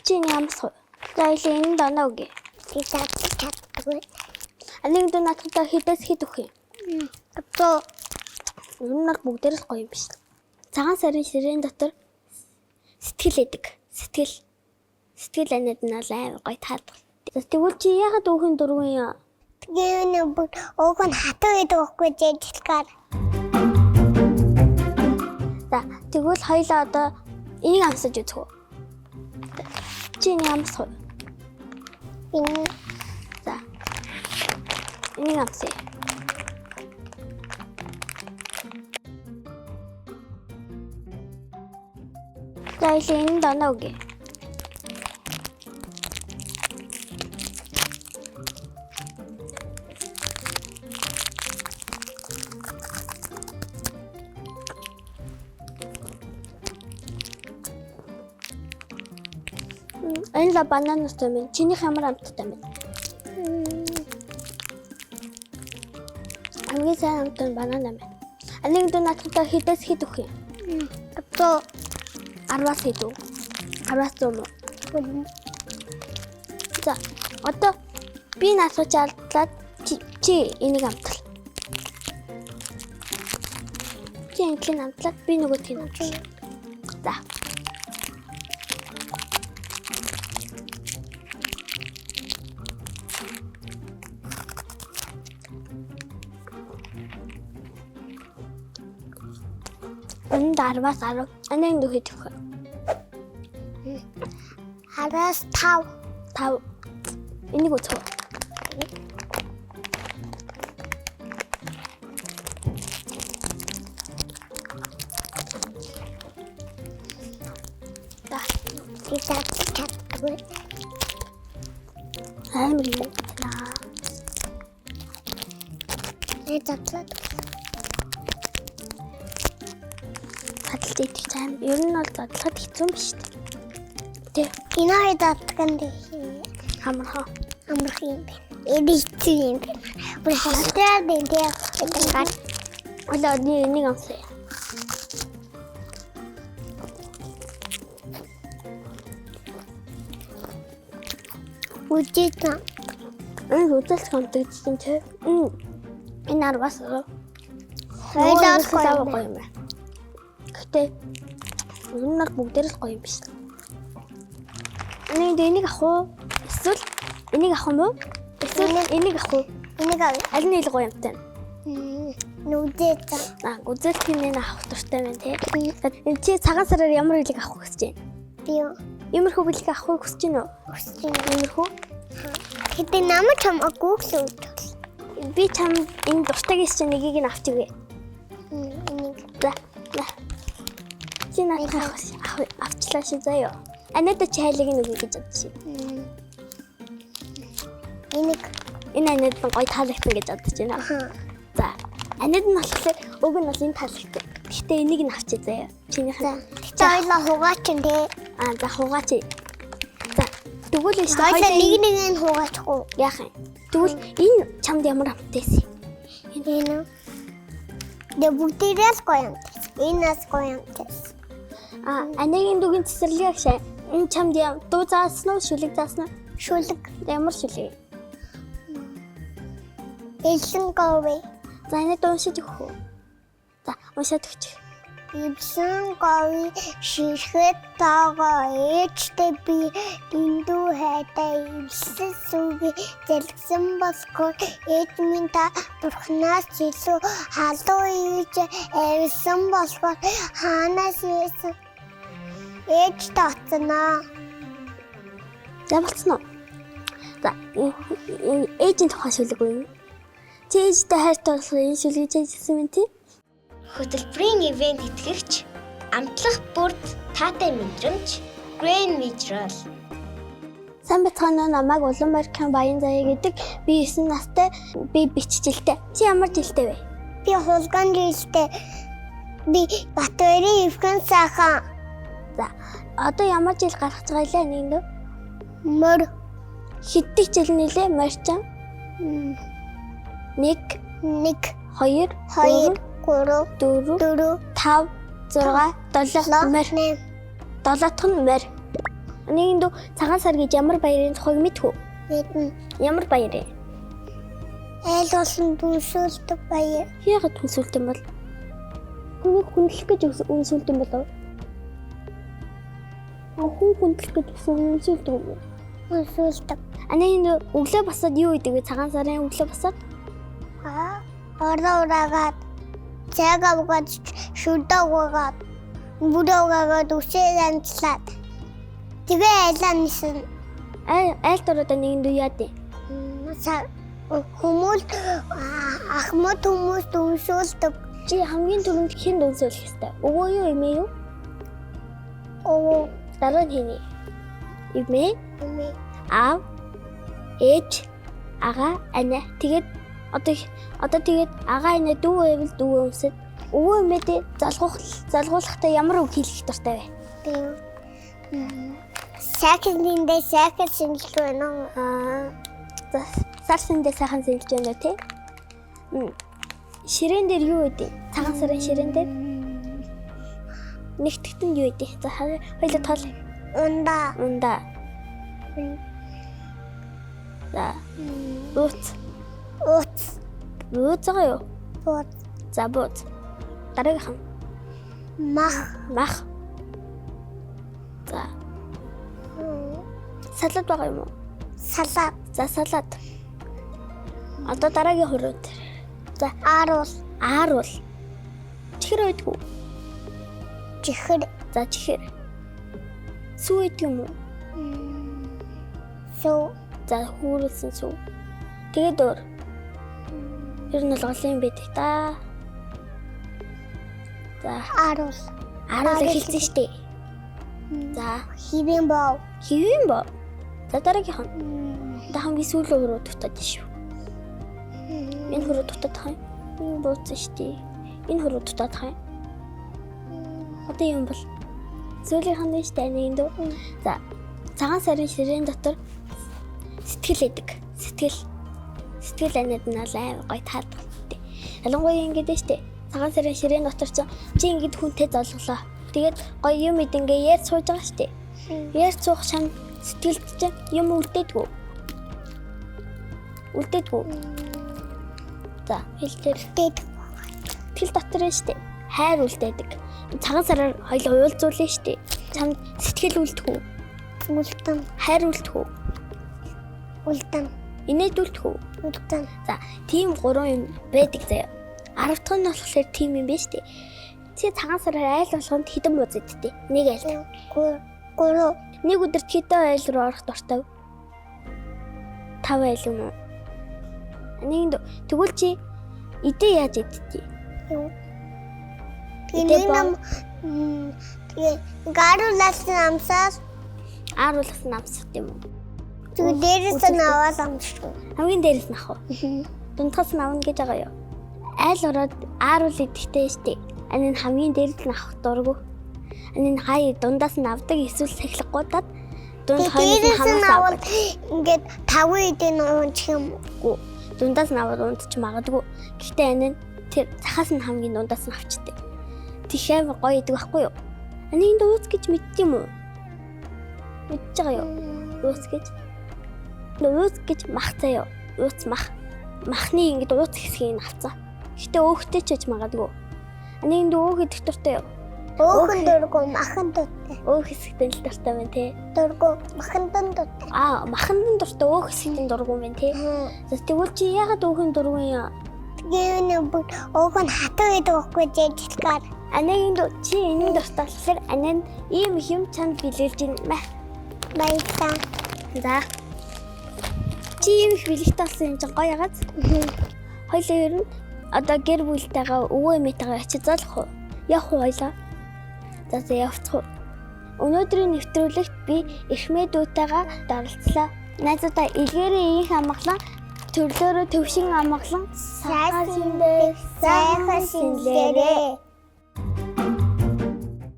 Чиний амсах. За или энэ доноо үгүй. Би чаддаггүй. Нэг доо надад хідээс хід өгөх юм. Одоо Энэ нар бүгдээрээ л гоё юм биш. Цагаан сарын ширээн дотор сэтгэл эдэг. Сэтгэл анид нь бол амар гоё таадаг. Тэгвэл чи яагаад өөхөн дургүй юм? тэгээд бүгд ууг нь хатуу гэдэг өгөхгүй жижигкаар. За тэгвэл хоёлаа одоо энийг амсаж үзэх үү? Чиний амсах уу? Энэ За. Энийг амсъя. За или энэ доноо үгүй. Энэ л бананастай минь. Чинийх ямар амттай минь? Хамгийн сайн амттай банана минь. Нэг доо надад хідээс хід өгөх юм. одоо 10-аас хэд үү? 10-аас 100 уу? За одоо би насууч алдлаад чи энийг амтал. Чи энийг амтлаад би нөгөөдгийг амтал. За. Энэ 10-аас 10. Энийг нөгөөд өгөх. 10-аас 5. 5. Энийг үзэх. Да. Би чаддаггүй. Амар юм. Би татлаад. Татлалт идэх цаам. Ер нь бол татлахад хэцүү юм биш үү? Тэ. Энэ хоёр татганд Хамархан. амрах юм бэ. Эдийч юм бэ. Бүр хастраа бэнтэй. Олоо энийг амсъя. Үжита. Энэ үзэлт хамтагдсан чи. Энэ 10-аас 10. Хоёлаас гоё гоё юм байна. Гэтэ энэ нар бүгдээрээ л гоё юм биш. Энийг авах уу? Эсвэл энийг авах юм уу? Эсвэл энийг авах уу? Энийг авъя. Аль нь ил гоё юмтай? Нүдэта. Үзэлтийн энэ авах дуртай байна тий. Энэ чи цагаан сараар ямар хөлийг авах гэж байна? Би Иймэрхүү хөлийг авахыг хүсэж байна уу? хүсэж байна. Иймэрхүү? Хэдий намайг чам гуглаа. Би чам энэ дуртайгээс чи нэгийг нь авч өгье. Энийг За. Чи надад авчлаа шүү заяа. Анада чи хайлыг нь өгье гэж бодчих. энийг Энэ анад нь гоё таалагдсан гэж бодож байна. За. Анад нь болохоор уг нь бол энэ таалагдсан. Гэхдээ энийг нь авчи заяа. Чинийх нь. хоёлаа хугаач юм те. За хугаач. За. Тэгвэл энэ хоёлаа нэг нь хугаачгүй. яах юм? Тэгвэл энэ чамд ямар амтайсэн? Энэ дэ бүгдээрээ л гоё юм. Энэс гоё юм. Анагийн дүгийн цэцэрлэг шээ. Энэ чамд дуу заасан уу, шүлэг заасан уу? Шүлэг. Ямар шүлэг? Элсэн говь. За энэ дуушиж өгөх үү? За, уншаад өгч. Элсэн говь ширхэд тагаа ээжтэй би дэндүү хайтай элсэн сүгэ зэлгсэн босгоо ээж минь та бурхнаас илүү халуу ийж авсан босгоо хаанаас ийсэн ээж татнаа. За болцсон уу? За, ээжийн тухай шүлэг үү? Чи ээжтэй хайртай болох энэ шүлгийг хийсэн мэт тий? Хөтөлбөрийн ивент итгэгч, амтлах бүрд таатай мэдрэмж, Green Visual. Сайн бацгаана намайг Улаанбаатарын Баян Заяа гэдэг. Би 9 настай, би бичжилтэй. Чи ямар жилтэй вэ? Би хулган жилтэй. Би Батбаярын Евген сайхан. За, одоо ямар жил гарах гэж байлаа нэг нөө? Мөр Хэддэг жил нэлээ морьчан? 1 1 2 2 3 4 4 5 6 7 морь. 7 дахь нь морь. Нэг дөө цагаан сар гэж ямар баярын тухайг мэдвгүй. Мэднэ. Ямар баяр вэ? Айл болсон дүнсүүлдэг баяр. Яагаад хүнсүүлт юм бол? Хүнийг хүндлэх гэж үнсүүлт юм болов? Хүн хүндлэх гэж үнсүүлдэг юм уу? Дүнсүүлдэг. Нэг дөө өглөө босоод юу идэг вэ? Цагаан сарын өглөө босоод Ороо ураагаад цайг авгаад шүдээ угаагаад бүрээ угаагаад үсээ амтлаад тэгээ айлаа нисэн. Айл дороод нэг дөө яа дээ? Хүмүүс ахмад хүмүүс дүнсүүлдэг. Чи хамгийн түрүүнд хэн дүнсүүлэх хэвээр? Өвөө юу эмээ юу? Оо Дараа нь хэний? Эмээ, эмээ аав, ээж, ага, ана. Тэгээд одоо тэгээд ага ана дүү байвал дүү өмсөд. Өвөө эмээдээ залгуулахдаа ямар үг хэлэх дуртай вэ? Сакиндээ сакид шинжилж байна. За сарсэндээ сайхан сэлж байна тий. Ширээн дээр юу вэ? Цагаан сарын ширээн дээр нэгтгэдэнд юу вэ? За хоёул тоол. Унда. За Бууц байгаа юу? Бууц. За бууц. Дараагийнх нь мах. За салат байгаа юм уу? Салат. За салат. Одоо дараагийн хурууд. За ааруул. Чихэр байдгүй. Чихэр. За чихэр. Сүү байдаг юм уу? Сүү. За хүүрэлсэн сүү. Тэгээд өөр. Ер нь бол олон юм байдаг та. За ааруул хэлсэн штэ. За Хивэн боо. За дараагийнх нь. Та хамгийн сүүлийн хуруу дутаад шүү. Энэ хуруу дутаад хай. Энэ бууцсан штэ. Энэ хуруу дутаад хай. Одоо юм бол сүүлийнх нь штэ нэг дөө. За цагаан сарын ширээн дотор сэтгэл эдэг. Сэтгэл анид нь аим гой таалдаг. Ялангуяа ингэдэж штэ. Цагаан сарын ширээн дотор чи ингэд хүнтэй золглоо. Тэгээд гоё юм идэнгээ яар сууж байгаа штэ. Яар суух шам сэтгэлд чинь юм үлдээдгүү. За хэлтэр тэл дотор нь штэ. Хайр үлдээдэг. Цагаан сараар хоёул уулзуулна штэ. Чам сэтгэл үлдэхүү. Үлдэн. Хайр үлдэхүү. Инээд үлдэхүү. За тийм 3 юм байдаг заяа. 10 дахь нь болохоор тийм юм байна штэ. Чи цагаан сараар айл болгонд хэдэн бууз идтээ? Нэг айл. 3. Нэг өдөрт хэдэн айл руу орох дуртай? 5 айл юм уу? Нэг тэгвэл чи идэ яаж идтээ? Тэгээ гааруулсан амсаас юм уу? тэгээ дээрээс нь аваад амсчихв. Хамгийн дээрээс нь авах уу? Дундхаас нь авна гэж байгаа юу? Айл ороод ааруул идэхтэй штэ. Энэ хамгийн дээрээс нь авах дурггүй. Энэ хай дундаас нь авдаг эсвэл сахилгуудад дунд хойноос нь хамаас аваад ингээд 5 эдэн унчих юм уу? Дундаас нь аваад унтчих магадгүй. Гэхдээ энэ тэр цахаас нь хамгийн дундаас нь авчтай. Тэхээ гоё идэг байхгүй юу? Энийг ууц гэж мэддэг юм уу? Мэдж байгаа юу? Ууц гэж мах заяа. Ууц мах. Махны ингэж ууц хэсгийг нь авцаа. Гэхдээ өөхтэй ч гэж магадгүй. Энийг өөх идэх дуртай юу? Өөхөн дургу махан дуртай. Өөх хэсэгтэн л дуртай байна те. Дургу махан дуртай. Махан дуртай өөх хэсэгтэн дургу байна те. За тэгвэл чи яагаад өөхөн дургу юм? Тэгээ өөхөн хатуу гэдэг байхгүй жижиггаар. Энийг чи энэ дуртай болохоор анаа ийм их юм чанд билүүлж байна. Баярлалаа. За. Чи ийм их бэлэгтэй болсон юм чинь гоё ягаад? Хоёлоо ер нь одоо гэр бүлтэйгээ өвөө эмээтэйгээ очиж залах уу? Явах уу хоёлоо? За явцгаа. Өнөөдрийн нэвтрүүлэгт би эхмээдүүдтэйгээ даралцлаа. Найзуудаа илгээрээ их амгалан, төрлөөрөө төвшин амгалан, сайхан шинлээрээ.